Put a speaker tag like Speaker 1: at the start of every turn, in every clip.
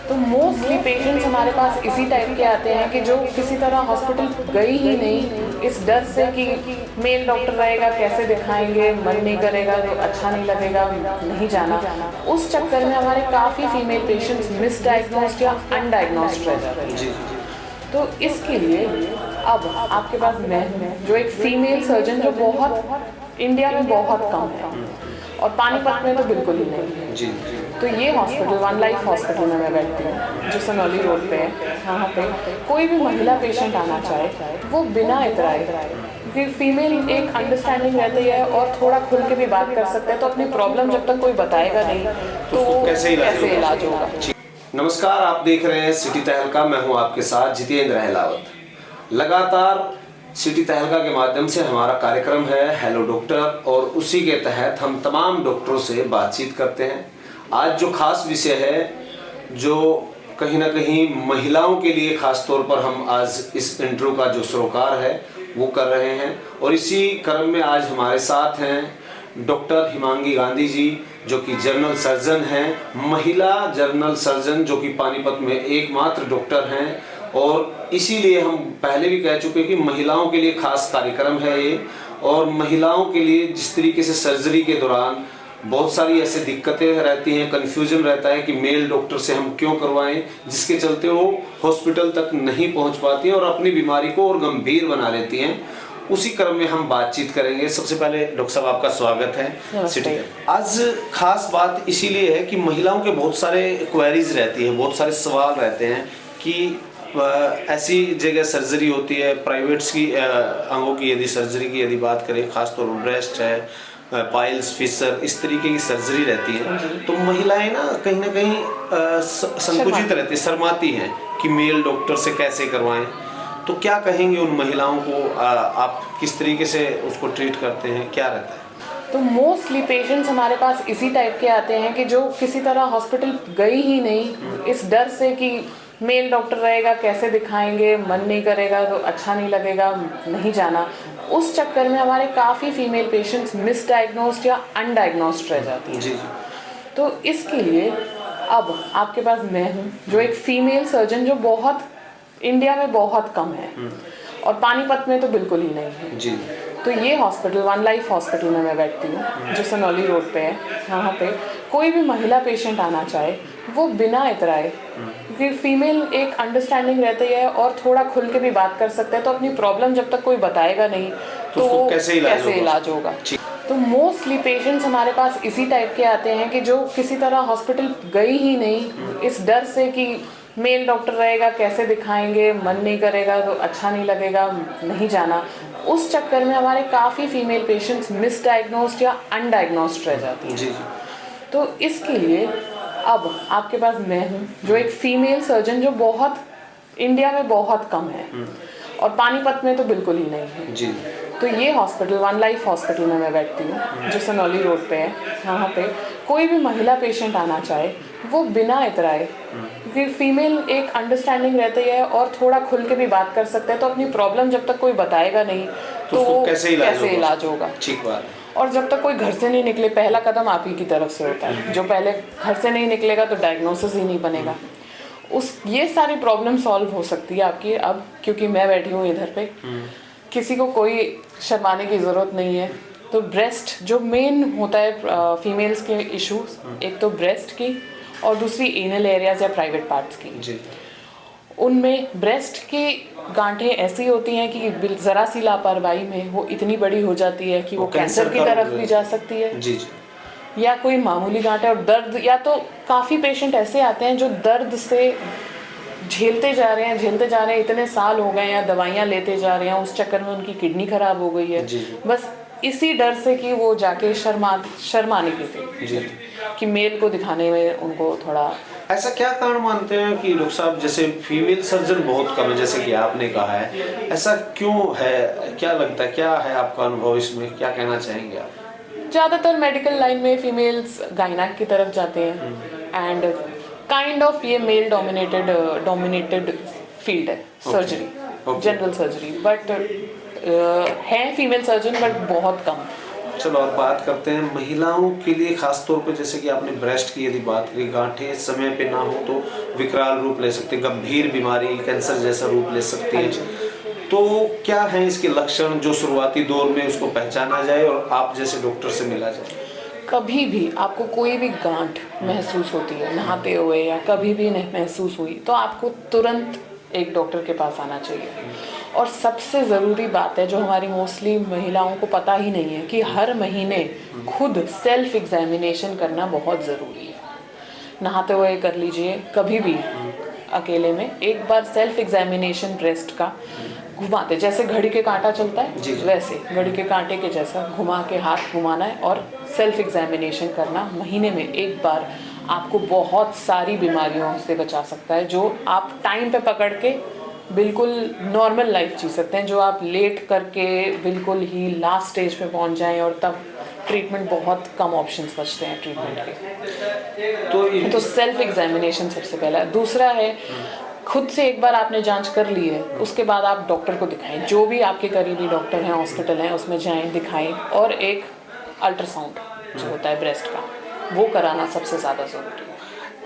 Speaker 1: तो mostly patients हमारे पास इसी टाइप के आते हैं कि जो किसी तरह हॉस्पिटल गई ही नहीं, इस डर से कि मेल डॉक्टर रहेगा, कैसे दिखाएंगे, मन नहीं करेगा तो अच्छा नहीं लगेगा, नहीं जाना। उस चक्कर में हमारे काफ़ी फीमेल पेशेंट्स मिसडायग्नोस्ड या अनडायग्नोस्ड रह जाती हैं। तो इसके लिए अब आपके पास मैं हूँ जो एक फीमेल सर्जन जो बहुत इंडिया में बहुत कम है और पानीपत में तो बिल्कुल ही नहीं है।
Speaker 2: जी।
Speaker 1: तो ये हॉस्पिटल वन लाइफ हॉस्पिटल में मैं बैठती हूँ जो सनौली रोड पे है। यहाँ पे कोई भी महिला पेशेंट आना चाहे वो बिना इतराए, क्योंकि फीमेल एक अंडरस्टैंडिंग रहती है और थोड़ा खुल के भी बात कर सकते हैं, तो अपनी प्रॉब्लम जब तक कोई बताएगा नहीं तो
Speaker 2: कैसे
Speaker 1: इलाज होगा।
Speaker 2: नमस्कार, आप देख रहे हैं सिटी तहलका। मैं हूं आपके साथ जितेंद्र अहलावत। लगातार सिटी तहलका के माध्यम से हमारा कार्यक्रम है हेलो डॉक्टर, और उसी के तहत हम तमाम डॉक्टरों से बातचीत करते हैं। आज जो खास विषय है, जो कहीं ना कहीं महिलाओं के लिए खास तौर पर हम आज इस इंटरव्यू का जो सरोकार है वो कर रहे हैं, और इसी क्रम में आज हमारे साथ हैं डॉक्टर हिमांगी गांधी जी, जो कि जनरल सर्जन हैं, महिला जनरल सर्जन जो कि पानीपत में एकमात्र डॉक्टर हैं। और इसीलिए हम पहले भी कह चुके हैं कि महिलाओं के लिए खास कार्यक्रम है ये, और महिलाओं के लिए जिस तरीके से सर्जरी के दौरान बहुत सारी ऐसे दिक्कतें रहती हैं, कन्फ्यूजन रहता है कि मेल डॉक्टर से हम क्यों करवाएं, जिसके चलते वो हॉस्पिटल तक नहीं पहुंच पाती हैं और अपनी बीमारी को और गंभीर बना लेती हैं। उसी क्रम में हम बातचीत करेंगे। सबसे पहले डॉक्टर साहब आपका स्वागत है सिटी। आज खास बात इसीलिए है कि महिलाओं के बहुत सारे क्वेरीज रहती है, बहुत सारे सवाल रहते हैं कि ऐसी जगह सर्जरी होती है, प्राइवेट्स की अंगों की यदि सर्जरी की यदि बात करें, खासतौर पर ब्रेस्ट है, पाइल्स, फिशर, इस तरीके की सर्जरी रहती है, तो महिलाएं ना कहीं संकुचित रहती, शर्माती हैं कि मेल डॉक्टर से कैसे करवाएं। तो क्या कहेंगे उन महिलाओं को, आप किस तरीके से उसको ट्रीट करते हैं, क्या रहता है?
Speaker 1: तो मोस्टली पेशेंट्स हमारे पास इसी टाइप के आते हैं कि जो किसी तरह हॉस्पिटल गई ही नहीं, इस डर से कि मेल डॉक्टर रहेगा, कैसे दिखाएंगे, मन नहीं करेगा तो अच्छा नहीं लगेगा, नहीं जाना। उस चक्कर में हमारे काफ़ी फीमेल पेशेंट्स मिसडायग्नोस्ड या अनडायग्नोस्ड रह जाती हैं।
Speaker 2: जी।
Speaker 1: तो इसके लिए अब आपके पास मैं हूँ जो एक फीमेल सर्जन जो बहुत इंडिया में बहुत कम है और पानीपत में तो बिल्कुल ही नहीं है।
Speaker 2: जी।
Speaker 1: तो ये हॉस्पिटल वन लाइफ हॉस्पिटल में मैं बैठती हूँ जो सनौली रोड पे है। यहाँ पे कोई भी महिला पेशेंट आना चाहे वो बिना इतराए, क्योंकि फीमेल एक अंडरस्टैंडिंग रहती है और थोड़ा खुल के भी बात कर सकते हैं, तो अपनी प्रॉब्लम जब तक कोई बताएगा नहीं तो
Speaker 2: कैसे
Speaker 1: इलाज होगा। तो मोस्टली पेशेंट्स हमारे पास इसी टाइप के आते हैं कि जो किसी तरह हॉस्पिटल गई ही नहीं, इस डर से कि मेल डॉक्टर रहेगा, कैसे दिखाएंगे, मन नहीं करेगा तो अच्छा नहीं लगेगा, नहीं जाना। उस चक्कर में हमारे काफ़ी फीमेल पेशेंट्स मिसडायग्नोस्ड या अनडायग्नोस्ड रह जाती हैं।
Speaker 2: जी।
Speaker 1: तो इसके लिए अब आपके पास मैं हूँ जो एक फीमेल सर्जन जो बहुत इंडिया में बहुत कम है और पानीपत में तो बिल्कुल ही नहीं है।
Speaker 2: जी।
Speaker 1: तो ये हॉस्पिटल वन लाइफ हॉस्पिटल में मैं बैठती हूँ जो सनौली रोड पे है। यहाँ पे कोई भी महिला पेशेंट आना चाहे वो बिना इतराए, क्योंकि फीमेल एक अंडरस्टैंडिंग रहती है और थोड़ा खुल के भी बात कर सकते हैं, तो अपनी प्रॉब्लम जब तक कोई बताएगा नहीं तो कैसे इलाज होगा।
Speaker 2: ठीक बात।
Speaker 1: और जब तक कोई घर से नहीं निकले, पहला कदम आप ही की तरफ से होता है। जो पहले घर से नहीं निकलेगा तो डायग्नोसिस ही नहीं बनेगा। ये सारी प्रॉब्लम सॉल्व हो सकती है आपकी अब, क्योंकि मैं बैठी हूँ इधर पे। किसी को कोई शर्माने की ज़रूरत नहीं है। तो ब्रेस्ट जो मेन होता है फीमेल्स के इश्यूज, एक तो ब्रेस्ट की और दूसरी एनल एरियाज या प्राइवेट पार्ट्स की।
Speaker 2: जी।
Speaker 1: उनमें ब्रेस्ट की गांठें ऐसी होती हैं कि ज़रा सी लापरवाही में वो इतनी बड़ी हो जाती है कि वो कैंसर की तरफ भी जा सकती है।
Speaker 2: जी।
Speaker 1: या कोई मामूली गांठें और दर्द, या तो काफ़ी पेशेंट ऐसे आते हैं जो दर्द से झेलते जा रहे हैं, इतने साल हो गए या दवाइयाँ लेते जा रहे हैं, उस चक्कर में उनकी किडनी खराब हो गई है। बस इसी डर से कि वो जाके शर्माने की थी कि मेल को दिखाने में उनको थोड़ा।
Speaker 2: ऐसा क्या कारण मानते हैं कि डॉक्टर साहब, जैसे फीमेल सर्जन बहुत कम है जैसे कि आपने कहा है, ऐसा क्यों है? क्या लगता है, क्या है आपका अनुभव इसमें, क्या कहना चाहेंगे आप?
Speaker 1: ज़्यादातर मेडिकल लाइन में फीमेल्स गायनेक की तरफ जाते हैं एंड काइंड ऑफ ये मेल डोमिनेटेड फील्ड है सर्जरी, जनरल सर्जरी। बट है फीमेल सर्जन बट बहुत कम।
Speaker 2: चलो अब बात करते हैं महिलाओं के लिए, खास तौर पे जैसे कि आपने ब्रेस्ट की यदि बात करी, गांठें समय पे ना हो तो विकराल रूप ले सकते हैं, गंभीर बीमारी कैंसर जैसा रूप ले सकती है। तो क्या है इसके लक्षण जो शुरुआती दौर में उसको पहचाना जाए और आप जैसे डॉक्टर से मिला जाए?
Speaker 1: कभी भी आपको कोई भी गांठ महसूस होती है नहाते हुए या कभी भी महसूस हुई तो आपको तुरंत एक डॉक्टर के पास आना चाहिए। और सबसे ज़रूरी बात है जो हमारी मोस्टली महिलाओं को पता ही नहीं है कि हर महीने खुद सेल्फ एग्जामिनेशन करना बहुत ज़रूरी है। नहाते हुए कर लीजिए, कभी भी अकेले में एक बार सेल्फ एग्जामिनेशन ब्रेस्ट का घुमाते, जैसे घड़ी के कांटा चलता है वैसे घड़ी के कांटे के जैसा घुमा के हाथ घुमाना है और सेल्फ एग्जामिनेशन करना महीने में एक बार आपको बहुत सारी बीमारियों से बचा सकता है, जो आप टाइम पे पकड़ के बिल्कुल नॉर्मल लाइफ जी सकते हैं, जो आप लेट करके बिल्कुल ही लास्ट स्टेज पे पहुंच जाएं और तब ट्रीटमेंट बहुत कम ऑप्शंस बचते हैं ट्रीटमेंट के। तो सेल्फ एग्जामिनेशन सबसे पहला है। दूसरा है खुद से एक बार आपने जांच कर ली है उसके बाद आप डॉक्टर को दिखाएं, जो भी आपके करीबी डॉक्टर हैं हॉस्पिटल हैं उसमें जाएं दिखाएं, और एक अल्ट्रासाउंड जो होता है ब्रेस्ट का वो कराना सबसे ज़्यादा ज़रूरी है।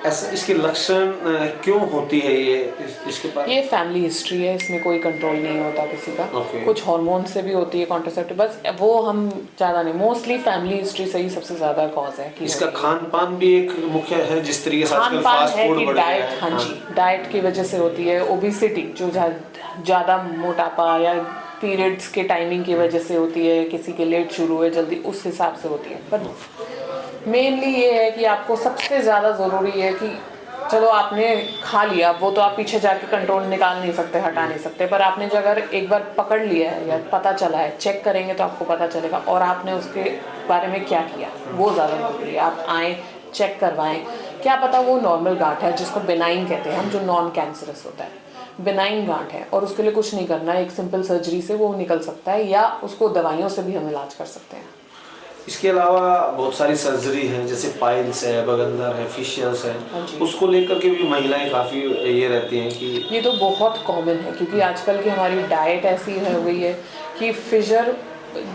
Speaker 2: ऐसा इसके लक्षण क्यों होती है इसके पास?
Speaker 1: ये फैमिली हिस्ट्री है, इसमें कोई कंट्रोल नहीं होता किसी का। कुछ हार्मोन से भी होती है कॉन्ट्रासेप्टिव, बस वो हम ज़्यादा नहीं, मोस्टली फैमिली हिस्ट्री से ही सबसे ज़्यादा कॉज है कि
Speaker 2: इसका खान पान भी एक मुख्य है, जिस तरीके से आजकल फास्ट फूड बढ़ गया है।
Speaker 1: हाँ जी, डाइट की वजह से होती है। ओबिसिटी जो ज़्यादा मोटापा या पीरियड्स के टाइमिंग की वजह से होती है, किसी के लेट शुरू हुए जल्दी उस हिसाब से होती है। पर मेनली ये है कि आपको सबसे ज़्यादा ज़रूरी है कि चलो आपने खा लिया, वो तो आप पीछे जाके कंट्रोल निकाल नहीं सकते, हटा नहीं सकते, पर आपने जो अगर एक बार पकड़ लिया है या पता चला है, चेक करेंगे तो आपको पता चलेगा और आपने उसके बारे में क्या किया वो ज़्यादा ज़रूरी है। आप आएँ, चेक करवाएं, क्या पता वो नॉर्मल गांठ है जिसको बेनाइन कहते हैं हम, जो नॉन कैंसरस होता है, बेनाइन गांठ है और उसके लिए कुछ नहीं करना है, एक सिंपल सर्जरी से वो निकल सकता है या उसको दवाइयों से भी हम इलाज कर सकते हैं।
Speaker 2: इसके अलावा बहुत सारी सर्जरी हैं, जैसे पाइल्स है, बगंदर है, फिशियल्स है, उसको लेकर के भी महिलाएं काफ़ी ये रहती हैं कि
Speaker 1: ये तो बहुत कॉमन है क्योंकि आजकल की हमारी डाइट ऐसी हो गई है कि फिशर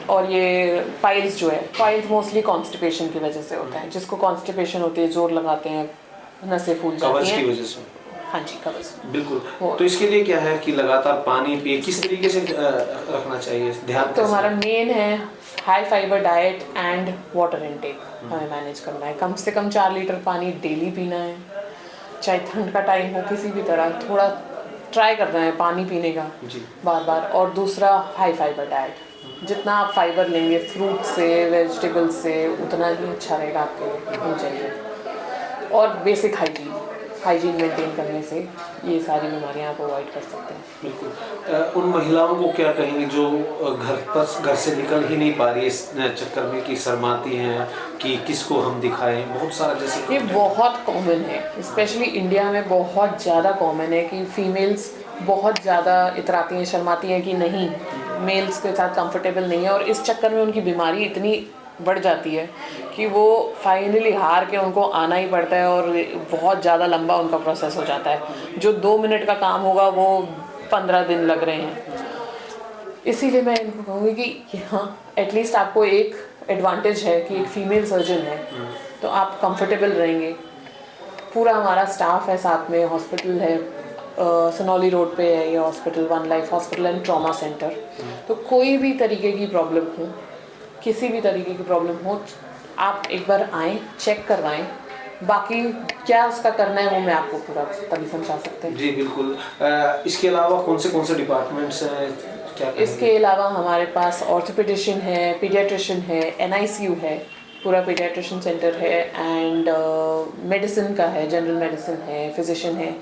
Speaker 1: और ये पाइल्स जो है, पाइल्स मोस्टली कॉन्स्टिपेशन की वजह से होता है। जिसको कॉन्स्टिपेशन होती है, जोर लगाते हैं, नसें फूल जाती हैं,
Speaker 2: की वजह से।
Speaker 1: हाँ जी, कब्ज।
Speaker 2: बिल्कुल। तो इसके लिए क्या है कि लगातार पानी पिए, किस तरीके से रखना चाहिए ध्यान?
Speaker 1: तो हमारा मेन है high fibre diet and water intake हमें मैनेज करना है। कम से कम 4 लीटर पानी डेली पीना है, चाहे ठंड का टाइम हो, किसी भी तरह थोड़ा ट्राई करना है पानी पीने का बार बार। और दूसरा हाई फाइबर डाइट, जितना आप फाइबर लेंगे फ्रूट से, वेजिटेबल से, उतना ही अच्छा रहेगा आपके लिए। और बेसिक हाइजीन मेंटेन करने से ये सारी बीमारियां आप अवॉइड कर सकते हैं।
Speaker 2: बिल्कुल। उन महिलाओं को क्या कहेंगे जो घर से निकल ही नहीं पा रही है इस चक्कर में, कि शर्माती हैं कि किसको हम दिखाएं? बहुत सारा जैसे
Speaker 1: ये बहुत कॉमन है, स्पेशली इंडिया में बहुत ज़्यादा कॉमन है कि फीमेल्स बहुत ज़्यादा इतराती हैं, शर्माती हैं कि नहीं मेल्स के साथ कंफर्टेबल नहीं है, और इस चक्कर में उनकी बीमारी इतनी बढ़ जाती है कि वो फाइनली हार के उनको आना ही पड़ता है और बहुत ज़्यादा लंबा उनका प्रोसेस हो जाता है। जो 2 मिनट का काम होगा वो 15 दिन लग रहे हैं। इसीलिए मैं इनको कहूँगी कि हाँ, एटलीस्ट आपको एक एडवांटेज है कि एक फीमेल सर्जन है तो आप कंफर्टेबल रहेंगे। पूरा हमारा स्टाफ है साथ में, हॉस्पिटल है सनौली रोड पे है ये hospital, one life hospital and trauma centre. तो कोई भी तरीके की प्रॉब्लम हो, किसी भी तरीके की प्रॉब्लम हो, आप एक बार आएँ, चेक करवाएं, बाकी क्या उसका करना है वो मैं आपको पूरा तभी समझा सकते हैं।
Speaker 2: जी बिल्कुल। इसके अलावा कौन से डिपार्टमेंट्स हैं क्या?
Speaker 1: इसके अलावा हमारे पास ऑर्थोपेडिशियन है, पीडियाट्रिशियन है, NICU है, पूरा पीडियाट्रिशियन सेंटर है, एंड मेडिसिन का है, जनरल मेडिसिन है, फिजिशियन है,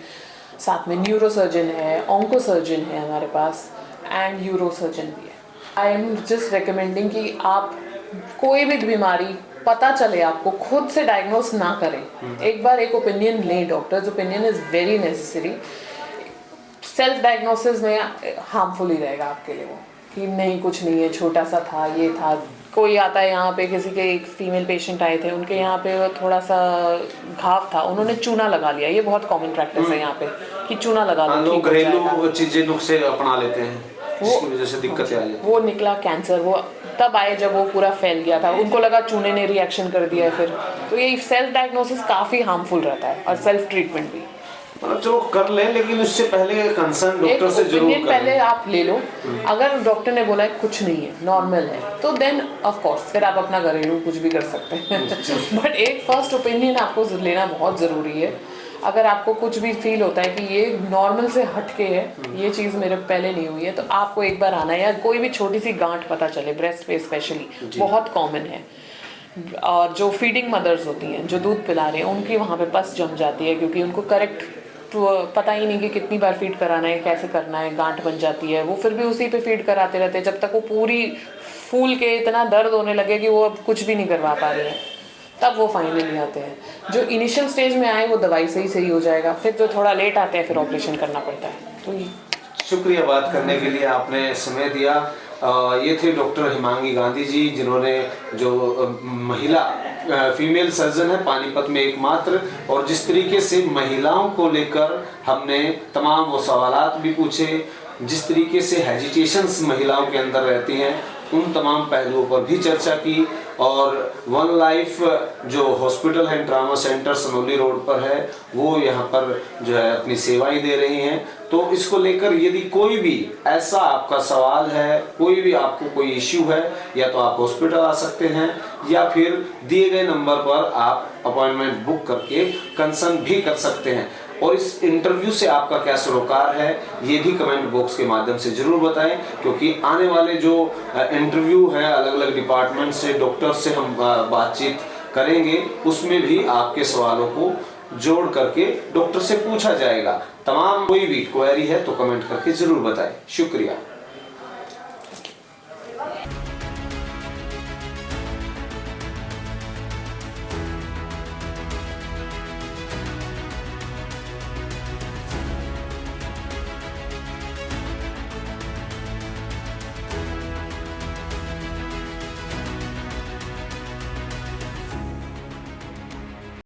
Speaker 1: साथ में न्यूरो सर्जन है, ऑन्को सर्जन है हमारे पास, एंड यूरो सर्जन भी है। आई एम जस्ट रिकमेंडिंग कि आप कोई भी बीमारी पता चले आपको, खुद से डायग्नोस ना करें, एक बार एक ओपिनियन लें। Doctors opinion is very necessary. Self diagnosis में हार्मफुल ही रहेगा आपके लिए वो, कि नहीं कुछ नहीं है, छोटा सा था, ये था। कोई आता है यहाँ पे, किसी के एक फीमेल पेशेंट आए थे, उनके यहाँ पे थोड़ा सा घाव था, उन्होंने चूना लगा लिया। ये बहुत कॉमन प्रैक्टिस है यहाँ पे कि चूना लगा लो,
Speaker 2: लोग घरेलू चीजें नुस्खे अपना लेते हैं, जिसकी वजह से दिक्कतें आ जाती हैं।
Speaker 1: वो निकला कैंसर, वो तब आए जब वो पूरा फैल गया था, उनको लगा चूने ने रिएक्शन कर दिया है फिर। तो ये सेल्फ डायग्नोसिस काफ़ी हार्मफुल रहता है और सेल्फ ट्रीटमेंट भी।
Speaker 2: मतलब चलो कर लें, लेकिन उससे पहले कंसर्न डॉक्टर से जरूर
Speaker 1: करें। पहले आप ले लो, अगर डॉक्टर ने बोला है कुछ नहीं है, नॉर्मल है, तो देन ऑफ कोर्स फिर आप अपना घरेलू कुछ भी कर सकते हैं। बट एक फर्स्ट ओपिनियन आपको लेना बहुत ज़रूरी है। अगर आपको कुछ भी फील होता है कि ये नॉर्मल से हटके है, ये चीज़ मेरे पहले नहीं हुई है, तो आपको एक बार आना है। या कोई भी छोटी सी गांठ पता चले ब्रेस्ट पे स्पेशली, बहुत कॉमन है। और जो फीडिंग मदर्स होती हैं, जो दूध पिला रहे हैं, उनकी वहाँ पे पस जम जाती है, क्योंकि उनको करेक्ट पता ही नहीं कि कितनी बार फीड कराना है, कैसे करना है, गांठ बन जाती है। वो फिर भी उसी पे फीड कराते रहते हैं जब तक वो पूरी फूल के इतना दर्द होने लगे कि वो अब कुछ भी नहीं करवा पा रही है, तब वो फाइनली आते हैं। जो इनिशियल स्टेज में आए वो दवाई से ही सही हो जाएगा, फिर जो थोड़ा लेट आते हैं फिर ऑपरेशन करना पड़ता है। तो ये
Speaker 2: शुक्रिया बात करने के लिए, आपने समय दिया। ये थे डॉक्टर हिमांगी गांधी जी, जिन्होंने जो महिला फीमेल सर्जन है पानीपत में एकमात्र, और जिस तरीके से महिलाओं को लेकर हमने तमाम वो सवालात भी पूछे, जिस तरीके से हेजिटेशंस महिलाओं के अंदर रहती हैं, उन तमाम पहलुओं पर भी चर्चा की। और वन लाइफ जो हॉस्पिटल है, ट्रामा सेंटर सनौली रोड पर है, वो यहाँ पर जो है अपनी सेवाएं दे रही हैं। तो इसको लेकर यदि कोई भी ऐसा आपका सवाल है, कोई भी आपको कोई इश्यू है, या तो आप हॉस्पिटल आ सकते हैं, या फिर दिए गए नंबर पर आप अपॉइंटमेंट बुक करके कंसर्न भी कर सकते हैं। और इस इंटरव्यू से आपका क्या सरोकार है, ये भी कमेंट बॉक्स के माध्यम से जरूर बताएं, क्योंकि आने वाले जो इंटरव्यू हैं अलग अलग डिपार्टमेंट से, डॉक्टर से हम बातचीत करेंगे, उसमें भी आपके सवालों को जोड़ करके डॉक्टर से पूछा जाएगा। तमाम कोई भी क्वेरी है तो कमेंट करके जरूर बताएं। शुक्रिया।